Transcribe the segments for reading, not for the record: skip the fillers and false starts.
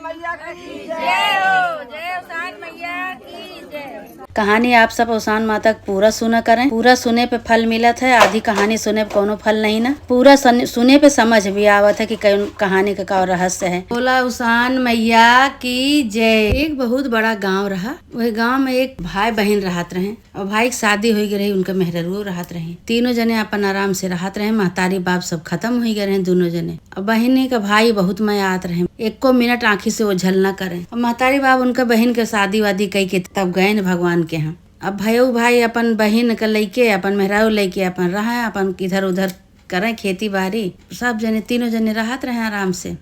मैया की जय हो, जय उसान मैया की जय। कहानी आप सब उसान माता पूरा सुना करें। पूरा सुने पे फल मिलत है, आधी कहानी सुने पे कोनो फल नहीं ना। पूरा सुने पे समझ भी आवत है कि कहानी का क्या रहस्य है। बोला उसान मैया की जय। एक बहुत बड़ा गांव रहा। वही गांव में एक भाई बहन रहत रहे और भाई की शादी हो गई रही, उनके मेहररू रहत रहे। तीनों जने अपन आराम से रहत रहे। महतारी बाप सब खत्म हो गए रहे दोनों जने। और बहन का भाई बहुत मयात रहे, एको मिनट आँखी से ओझल न करे। और महतारी बाप उनका बहन के शादी वादी कई के तब गए भगवान के यहाँ। अब भयो भाई अपन बहन के लइके अपन मेहरारू लइके अपन रहे, अपन इधर उधर करें खेती बाड़ी। सब जने तीनों जने रहत रहे आराम से।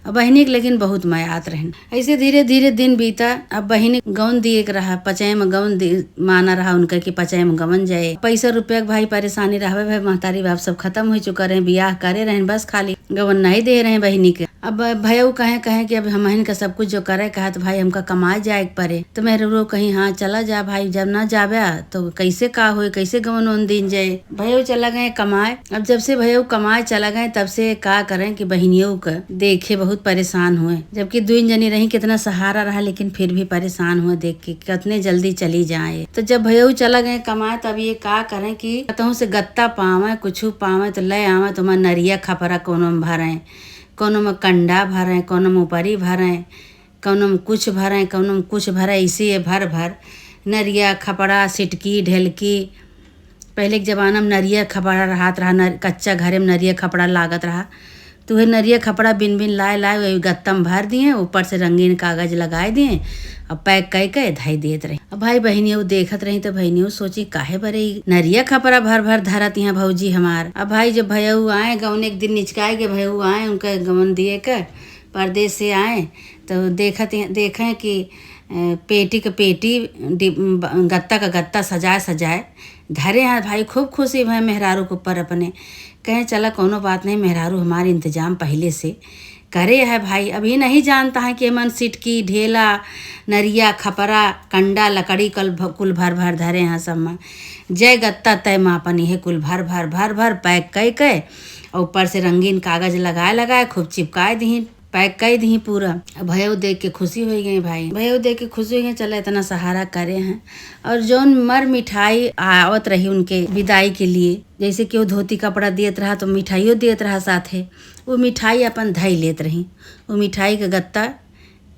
अब बहनी के लेकिन बहुत मयात रहन। ऐसे धीरे धीरे दिन बीता। अब बहनी गवन दिए रहा, पचाए में गवन माना रहा उनका कि पचाए में गवन जाए। पैसा रुपया के भाई परेशानी रहा। भाई महतारी बाप सब खत्म हो चुका रहे, बियाह करे रहे, बस खाली गवन नहीं दे रहे बहनी के। अब भयो कहे कि अब हम का सब कुछ जो करे कहा तो भाई हमका कमाए जाए पड़े। तो मेहरो कहीं हाँ चला जा भाई, जब ना जाबे तो कैसे का हो, कैसे गवन उन दिन जाए। भयो चला गए कमाए। अब जब से भयो कमाए चला गए तब से का करें कि बहनियों का देखे बहुत परेशान हुए। जबकि दो जनी रही कितना सहारा रहा, लेकिन फिर भी परेशान हुए देख के कितने जल्दी चली जाए। तो जब भयो चला गए कमाए तब ये का करें कि कतहु से गत्ता पावे, कुछ पावे तो ले आवे। तो मैं नरिया खपरा कोनो में भरे, कोनो में कंडा भरे, कोनो में ऊपरी भरे, कोनो में कुछ भरे, कोनो में कुछ भरे। इसी भर भर नरिया खपड़ा सिटकी ढेलकी। पहले के जमाना में नरिया खपड़ा रहत रहा, कच्चा घरे में नरिया खपड़ा लागत रहा। तो वह नरिया खपड़ा बिन बिन लाए वही गत्ता में भर दिए, ऊपर से रंगीन कागज लगाए दिए और पैक कह धाई देते रहे। अब भाई बहनियों देखत रही तो बहनियों सोची काहे बरे नरिया खपड़ा भर भर धरत यहाँ भौजी हमार। अब भाई जब भयऊ आए गवन एक दिन निचकाए के भयऊ आए, उनका गवन दिए कर परदेश से आए तो देखें कि पेटी का पेटी गत्ता का गत्ता सजाए सजाए धरे हैं। भाई खूब खुशी भाई मेहरारू के ऊपर अपने कहें चला कोनो बात नहीं, मेहरारू हमारे इंतजाम पहले से करे है। भाई अभी नहीं जानता है कि मन सिटकी ढेला नरिया खपरा कंडा लकड़ी कुल भर भर धरे हैं सब में। जय गत्ता तय मापन है कुल भर भर भर भर पैक कह और ऊपर से रंगीन कागज लगाए खूब चिपकाए दी, पैक कर दी पूरा। भयो देख के खुशी हो गई। भाई भयो देख के खुशी हो गई, चला इतना सहारा करे हैं। और जौन मर मिठाई आवत रही उनके विदाई के लिए, जैसे कि वो धोती कपड़ा दियत रहा तो मिठाइयों दियत रहा साथे। वो मिठाई अपन धई लेत रही। वो मिठाई का गत्ता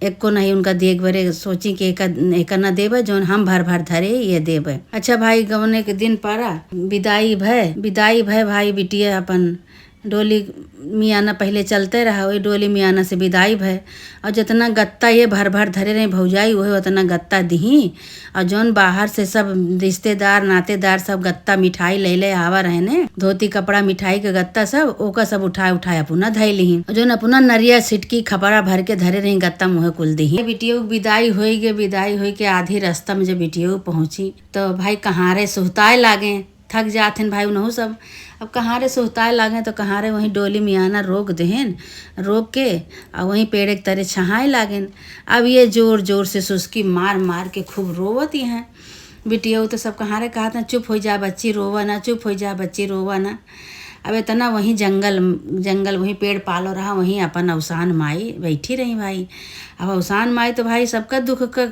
एक को नहीं उनका देख बरे सोची कि एक न देवे जौन हम भर भर धरे ये देवे। अच्छा भाई गवने के दिन पारा विदाई भय भाई बिटिया अपन डोली मियाना पहले चलते रहा, वही डोली मियाना से विदाई भय। और जितना गत्ता ये भर भर धरे रहे भौजाई वही उतना गत्ता दही। और जौन बाहर से सब रिश्तेदार नातेदार सब गत्ता मिठाई ले आवा रहे ने, धोती कपड़ा मिठाई के गत्ता सब ओका सब उठाए अपना धई ली। जौन अपना नरिया सिटकी खपड़ा भर के धरे रही गत्ता मुँह कुल दही। बिटियो विदाई हो के आधी रास्ता में जब बिटियो पहुंची तो भाई कहारे सुहताए लागे, थक जाते हैं भाई उन्हों सब। अब कहारे सुहताए लागे तो कहारे वहीं डोली मियाना रोक देहन, रोक के और वहीं पेड़ के तरे छहाए लागेन। अब ये जोर जोर से सुस्की मार मार के खूब रोवत हैं बिटिया। तो सब कहारे कहते हैं चुप हो जा बच्ची रोवा ना, चुप हो जा बच्ची रोवा ना। अब इतना वहीं जंगल वहीं पेड़ पालो रहा, वहीं अपन अवसान माई बैठी रही भाई। अब अवसान माई तो भाई सबका दुख का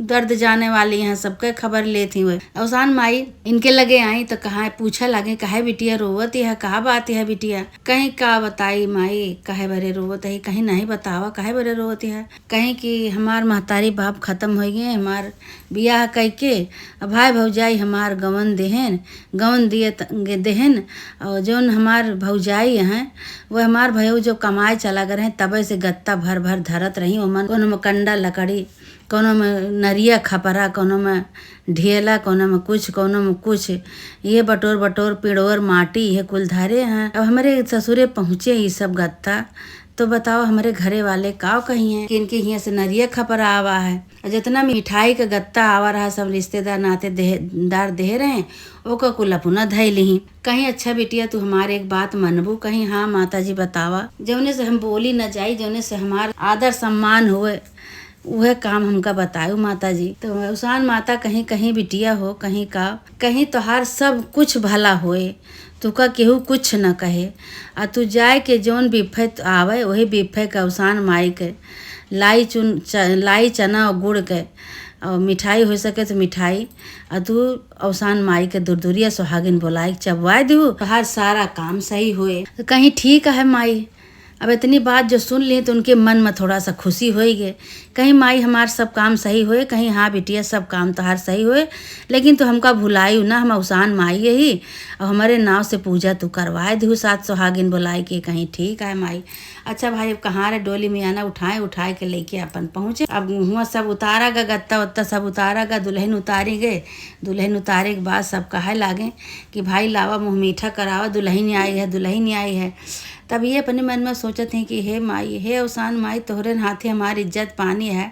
दर्द जाने वाली हैं, सबका खबर लेती हुए। अवसान माई इनके लगे आई तो कहा पूछा लगे कहे बिटिया रोवत है, कहा बात है बिटिया। कहीं का बताई माई कहे बरे रोवत है, कहीं नहीं बतावा कहे बरे रोवत है। कहीं कि हमार महतारी बाप खत्म हो गए, हमार बियाह कह के अब भाई भौजाई हमार गवन दिए देहन। और जौन हमार भौजाई हैं वो हमार भयो जो कमाए चला गए हैं तबे से गत्ता भर भर धरत रही। ओमन कोनो में कंडा लकड़ी, कोनो में नरिया खपरा, कोनो में ढेला, कोनो में कुछ ये बटोर पिड़ोर माटी ये कुल धरे हैं। अब हमारे ससुरे पहुँचे ये सब गत्ता तो बताओ हमारे घरे वाले का कही हैं कि इनके यहाँ से नरिया खपरा आवा है। और जितना मिठाई का गत्ता आवा रहा सब रिश्तेदार नातेदार दे रहे हैं ओका कुल अपना धई ली। कहीं अच्छा बिटिया तू हमारे एक बात मनबू, कहीं हाँ माता जी बतावा। जौने से हम बोली न जाई, जौने से हमार आदर सम्मान हुए वह काम हमका बतायो माता जी। तो उसान माता कहीं कहीं बिटिया हो, कहीं का कहीं तोहार सब कुछ भला होए, तुका केहू कुछ न कहे। आ तू जाए के जौन बिफे आवे वही बिफे के अवसान माई के लाई चना और गुड़ के और मिठाई हो सके तो मिठाई आ तू अवसान माई के दुरदुरिया सुहागिन बोलाई चबवाए दू तो हर सारा काम सही हुए। तो कहीं ठीक है माई, अब इतनी बात जो सुन ली तो उनके मन में थोड़ा सा खुशी हो गए। कहीं माई हमार सब काम सही होए, कहीं हाँ बिटिया सब काम तोहार सही होए, लेकिन तो हमका भुलाई ना, हम अवसान माई यही और हमारे नाव से पूजा तू करवाए दू साथ सुहागिन बुलाई के। कहीं ठीक है माई। अच्छा भाई अब कहाँ रे डोली में आना उठाए के लेके अपन पहुँचे। अब हुआ सब उतारा गा गत्ता वत्ता सब उतारा गा, दुल्हन उतारी गए। दुल्हन उतारे के बाद सब कहे लागे कि भाई लावा मुँह मीठा करावा, दुल्हन आई है। तब ये अपने मन में सोचत हैं कि हे माई, हे अवसान माई, तोहरे हाथे हमारी इज्जत पानी है,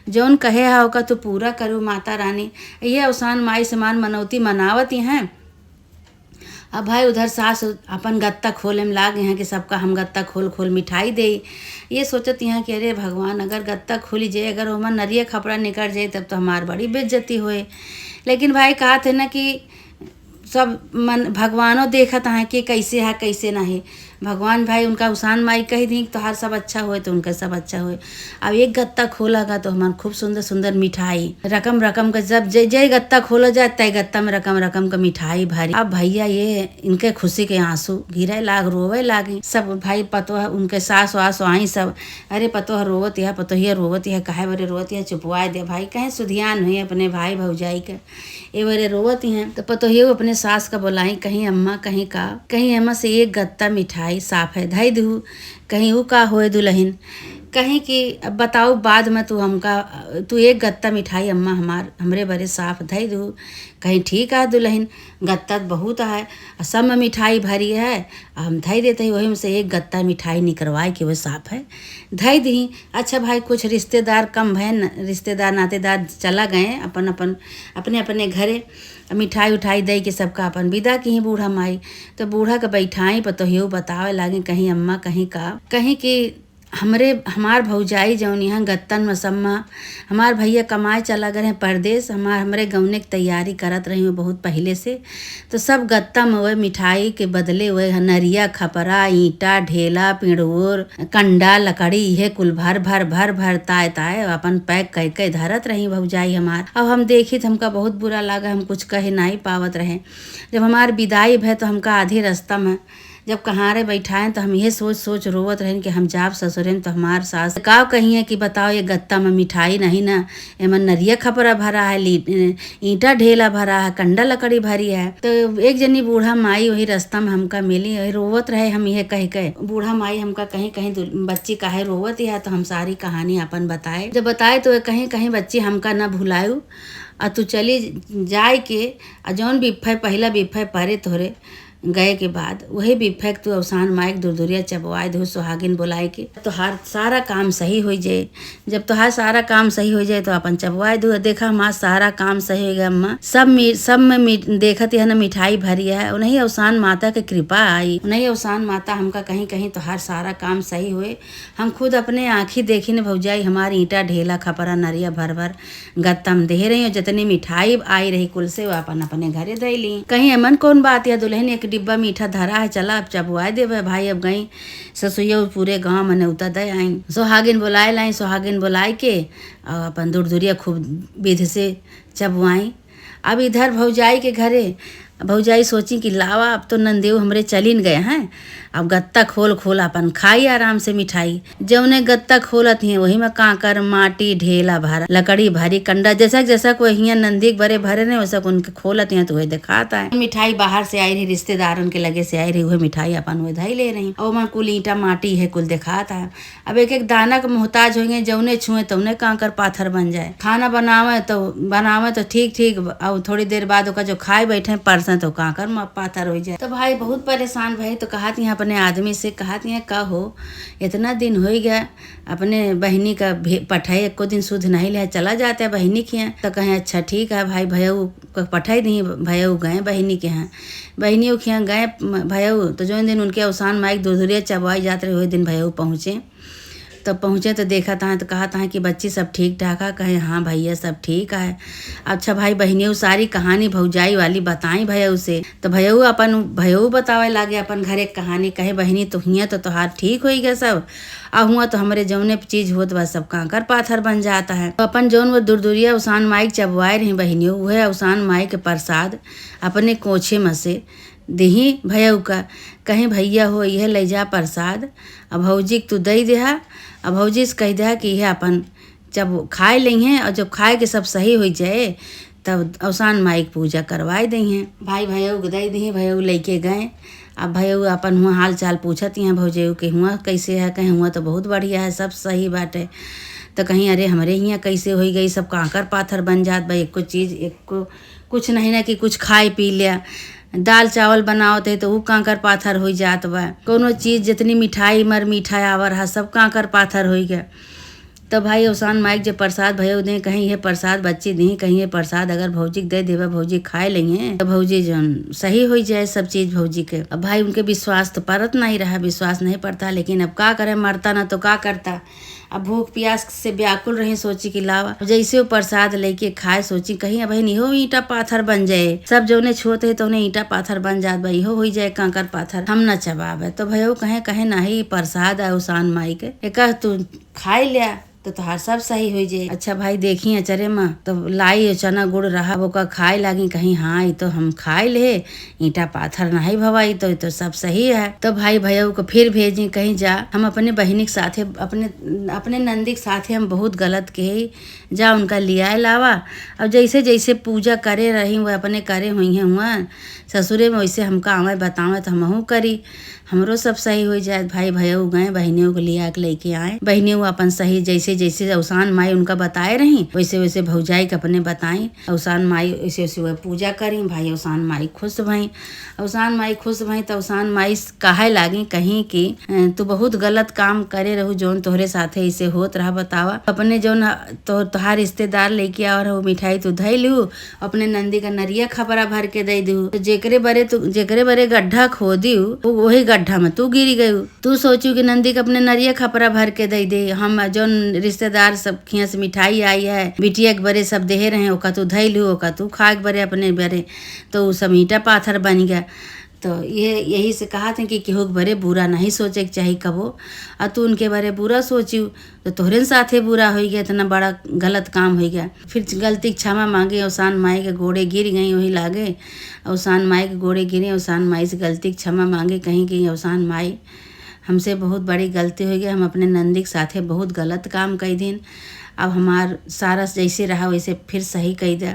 जौन कहे है होगा तो पूरा करूँ माता रानी। ये अवसान माई समान मनौती मनावत ही हैं। अब भाई उधर सास अपन गत्ता खोले में लागे हैं कि सबका हम गत्ता खोल मिठाई दे। ये सोचत हैं कि अरे भगवान, अगर गत्ता खुली जाए, अगर वहाँ नरिया खपड़ा निकल जाए तब तो हमार बड़ी बेइज्जती होए। लेकिन भाई कहा थे ना कि सब मन भगवानों देखत हैं कि कैसे है कैसे नहीं। भगवान भाई उनका अवसान माई कही दी तो हर सब अच्छा होए तो उनका सब अच्छा होए। अब एक गत्ता खोलागा तो हमार खूब सुंदर मिठाई रकम का, जब जय गत्ता खोला जाए तय गत्ता में रकम का मिठाई भरी। अब भैया ये इनके खुशी के आंसू गिरे लाग, रोवे लागे सब। भाई पतो उनके सास वास आई सब, अरे पतो रोवत है, पतोहिया रोवत है, काहे बरे रोवत है, चुपवाए दे भाई, कहीं सुधियान हुई अपने भाई भौजाई के ए बरे रोवत हैं। तो पतोहिया अपने सास का बोलाई, कहीं अम्मा कहीं अम्मा से एक गत्ता मिठाई साफ है धई दू, कहीं ऊ का होए दुल्हन, कहीं कि अब बताओ बाद में तू एक गत्ता मिठाई अम्मा हमरे बरे साफ धई दू। कहीं ठीक है दुल्हन, गत्ता बहुत है, सब में मिठाई भरी है, हम धई देते ही वही में से एक गत्ता मिठाई निकलवाए कि वो साफ है धई दी। अच्छा भाई कुछ रिश्तेदार कम भय, रिश्तेदार नातेदार चला गए अपने घरे, मिठाई उठाई दे के सबका अपन विदा की ही बूढ़ा माई। तो बूढ़ा के बैठाई पतोहियो बतावे लागे, कहीं अम्मा कहीं कि हमार भौजाई जौन यहाँ गत्तन में सम्मा, हमार भैया कमाए चला गए हैं परदेश, हमरे गौने की तैयारी करत रही हूँ बहुत पहले से। तो सब गत्ता में हुए मिठाई के बदले हुए नरिया खपरा ईंटा ढेला पिड़ोर कंडा लकड़ी ये कुल भर ताए अपन पैक कह धरत रही भौजाई हमार। अब हम देखी तो हमका बहुत बुरा लगा, हम कुछ कहे नहीं पावत रहे। जब हमार विदाई भय तो हमका आधी रास्ता में जब कहारे बैठाएं तो हम ये सोच रोवत रहें कि हम जाब ससुरेन तो हमार सास का कहिए कि बताओ ये गत्ता में मिठाई नहीं ना, एमन नरिया खपरा भरा है, ईंटा ढेला भरा है, कंडा लकड़ी भरी है। तो एक जनी बूढ़ा माई वही रास्ता में हमका मिली, वही रोवत रहे। हम ये कह बूढ़ा माई हमका कहीं बच्ची काहे रोवत है, तो हम सारी कहानी अपन बताए। जब बताए तो कहीं बच्ची हमका न भुलायू और तू चली जाए के जौन बिफे पहला बिफे परे तोहरे गए के बाद वही बिफे तू अवसान माइक दुरदुरिया चबवाए दो सुहागिन बुलाए के तो हर सारा काम सही हो जाए। जब तो हर सारा काम सही हो जाए तो अपन चबवाए दो। देखा हमारा सारा काम सही हो गया अम्मा, सब में देखत है ना मिठाई भरी है। उन्हीं अवसान माता की कृपा आई, उन्हीं अवसान माता हमका कहीं तो हर सारा काम सही हुए। हम खुद अपने आँखी देखी न भौजाई हमारी ईंटा ढेला खपरा नरिया भर गत्ता में दे रही हो, जितनी मिठाई आई रही कुल से वो अपन अपने घरे दे ली। कहीं अमन कौन बात या दुल्हन एक डिब्बा मीठा धरा है, चला अब चबुआए देवे भाई। अब गई ससुइया पूरे गांव मने उतर दे आई, सुहागिन बुलाए लाई, सुहागिन बुलाए के और अपन दुरदुरिया खूब विध से चबुआई। अब इधर भौजाई के घरे भौजाई सोची कि लावा अब तो नंदेव हमरे चलिन गए हैं, अब गत्ता खोल अपन खाई आराम से मिठाई। जौने गत्ता खोलत हैं वही में कांकर माटी ढेला भरा लकड़ी भरी कंडा जैसा कोई हियाँ नंदी बड़े भरे नहीं वैसा उनके खोलत हैं तो वही दिखाता है। मिठाई बाहर से आई रही, रिश्तेदारों के लगे से आई रही, वही मिठाई अपन वही धाई ले रही और मैं कुल ईंटा माटी है कुल दिखाता है। अब एक दाना का मोहताज होंगे, जौने छुए तौने कांकर पाथर बन जाए। खाना बनावे तो ठीक और थोड़ी देर बाद ओका जो खाए बैठे परसें तो कांकर पाथर हो जाए। तो भाई बहुत परेशान भाई। तो कहती हैं अपने आदमी से, कहती हैं का हो इतना दिन हो गया अपने बहनी का पठाई को दिन शुद्ध नहीं लिया, चला जाता है बहनी के यहाँ। तो कहें अच्छा ठीक है भाई, भैया पठाई दी, भैया गए बहनी के यहाँ, बहनी के यहाँ गए भैया। तो जो दिन उनके अवसान माइक दुरदुरिया चबवाई जाते रहे वही दिन भैया पहुँचे। तब पहुँचे तो देखा था तो कहा था कि बच्ची सब ठीक ठाक है। कहे हाँ भैया सब ठीक है। अच्छा भाई बहनियों सारी कहानी भौजाई वाली बताई भैया उसे। तो भैया बतावे लागे अपन घरे कहानी। कहे बहनी तो हियाँ तो तोहार ठीक हो गया सब, आ हुआ तो हमारे जौने चीज होत बा सब कांकर पाथर बन जाता है। तो अपन जौन वो दूरदूरिया उसान माई चबवाए रही बहनियों, वह उसान माई के प्रसाद अपने कोछे में से दही भैया का। कहीं भैया हो यह ले जा प्रसाद, अब भौजी तू दे देहा। अब भौजी से कह दे कि यह अपन जब खाए लेंगे और जब खाए के सब सही हो जाए तब अवसान माई की पूजा करवाए दी हैं। भाई भैया को दे दी, भैया लेके गए। अब भैया अपन हुआ हाल चाल पूछती हैं भौजी के, हुआ कैसे है। कहीं हुआ तो बहुत बढ़िया है, सब सही बाटे। तो कहीं अरे हमारे यहाँ कैसे हो गई, सब कांकर पाथर बन जात भाई। एक को चीज़ एक को कुछ नहीं ना कि कुछ खाए पी लिया, दाल चावल बनावत है तो वो कांकर पाथर हो जात बा। कोनो चीज़ जितनी मिठाई मर मिठाई आवर है सब कांकर पाथर हो गया। तो भाई अवसान माइक जो प्रसाद भैया दें, कहीं ये प्रसाद बच्ची दी, कहीं ये प्रसाद अगर भौजी दे देवा भौजी खाए लेंगे तो भौजी जौन सही हो जाए सब चीज़ भौजी के। अब भाई उनके विश्वास तो परत नहीं रहा, विश्वास नहीं पड़ता, लेकिन अब का करे, मरता ना तो का करता। अब भूख प्यास से व्याकुल रही, सोची कि लावा जैसे वो प्रसाद लेके खाए, सोची कहीं अब नहीं हो ईटा पाथर बन जाए। सब जो छोते तो उन्हें ईटा पाथर बन जात भाई हो जाए कांकर पाथर, हम न चबाब है। तो भैया कहे नहीं प्रसाद है उसान माई के, एक तू खाए लिया तो तोहार सब सही हो जाए। अच्छा भाई देखी अचरे माँ तो लाई चना गुड़ रहा, वो का खाए लागी। कहीं हाँ ये तो हम खाए ले, ईटा पाथर नहीं भवाई तो सब सही है। तो भाई भैया को फिर भेजी कहीं जा, हम अपने बहनी के साथे अपने नंदी के साथे हम बहुत गलत कहे, जा उनका लिया लावा। अब जैसे जैसे पूजा करे रही वो अपने करे हुई हैं हुआ ससुरे में, वैसे हमका आवे बतावे तो हमहू करी, हमरो सब सही हो जाए। भाई भैया गए बहनियों को लिया के लेके आए। बहनियों अपन सही जैसे जैसे अवसान माई उनका बताए रही वैसे वैसे भौजाई के अपने बताई। अवसान माई वैसे वैसे वह पूजा करी। भाई अवसान माई खुश भई। अवसान माई खुश भई तो अवसान माई कहे लागी कहीं कि तू बहुत गलत काम करे रहू, जौन तोहरे साथे ऐसे होत रहा बतावा। अपने जौन तोहार रिश्तेदार लेके आ रहा मिठाई तू धई लू, अपने नंदी का नरिया खपरा भर के दे दू। जेकरे बरे गड्ढा खोदी वही गड्ढा में तू गिरी गई। तू सोचू कि नंदी के अपने नरिया खपरा भर के दे। हम जो रिश्तेदार सब खिया से मिठाई आई है बिटिया के बरे सब दे रहे, ओका तू धई लू, ओका तू खा के बरे अपने बरे, तो सब ईटा पाथर बन गया। तो यही से कहा था कि केहू के बरे बुरा नहीं सोचे के चाहिए कबो, और तू उनके बारे बुरा सोचू तो तोहरे साथे बुरा हो गया, इतना बड़ा गलत काम हो गया। फिर गलती क्षमा मांगे, अवसान माई के गोड़े गिर गई, वही लागे अवसान माई के गोड़े गिरे। अवसान माई से गलती क्षमा मांगे कहीं कि अवसान माई हमसे बहुत बड़ी गलती हो गई, हम अपने नंदी के साथे बहुत गलत काम कई दिन, अब हमार सारा जैसे रहा वैसे फिर सही कही दे।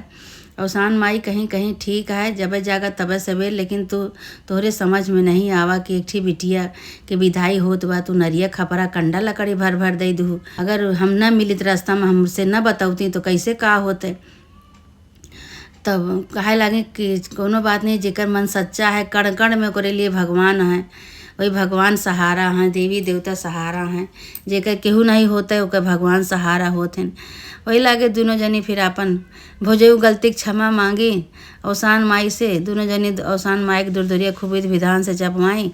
अवसान माई कहीं कहीं ठीक है, जब जागा तब सवेर, लेकिन तोहरे समझ में नहीं आवा कि एक ठी बिटिया के विदाई होत बा, तू नरिया खपरा कंडा लकड़ी भर भर दे दू। अगर हम न मिलित रास्ता में हमसे न बतावती तो कैसे का होते। तब कहे लागे कि कोनो बात नहीं, जेकर मन सच्चा है कण कण में ओकरे लिए भगवान है, वही भगवान सहारा हैं, देवी देवता सहारा हैं। जेकर केहू नहीं होता है ओकर भगवान सहारा होते हैं। वही लागे दोनों जनी फिर अपन भोजऊ गलती क्षमा मांगी अवसान माई से। दोनों जनी अवसान माई के दूरदूरिया खूब विधान से जपवाई।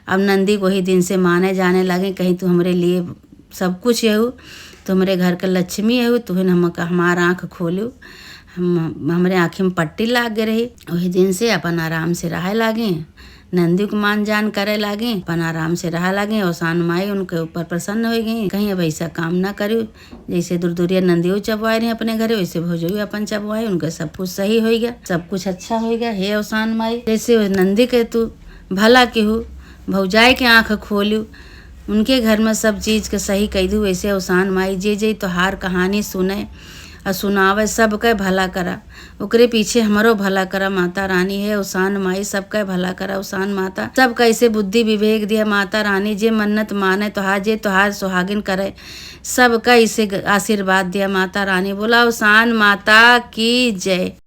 अब नंदी को ही दिन से माने जाने लगे, कहीं तू हमारे लिए सब कुछ है, तो हमारे घर का लक्ष्मी है, तुहन हमारा आँख खोलू, हमारे आँखी में पट्टी लाग गए रही। वही दिन से अपन आराम से रहे लागे, नंदी को मान जान करे लागे, अपन आराम से रहा लागे। अवसान माई उनके ऊपर प्रसन्न हो गई, कहीं अब ऐसा काम ना करूँ। जैसे दूरदूरिया नंदियों चबवाए रहे अपने घरे, वैसे भोजो अपन चबवाए, उनका सब कुछ सही हो गया, सब कुछ अच्छा हो गया। हे अवसान माई जैसे नंदी के तू भला केहू भौजाई के आँख खोलू, उनके घर में सब चीज़ के सही कह दू। वैसे अवसान माई जे तोहार कहानी सुने और सुनावे सबके भला करा, ओकरे पीछे हमारो भला करा। माता रानी है अवसान माई, सबका भला करा अवसान माता, सब कैसे बुद्धि विवेक दिया माता रानी। जे मन्नत माने तोहार सुहागिन करे, सबका इसे आशीर्वाद दिया माता रानी। बोला अवसान माता की जय।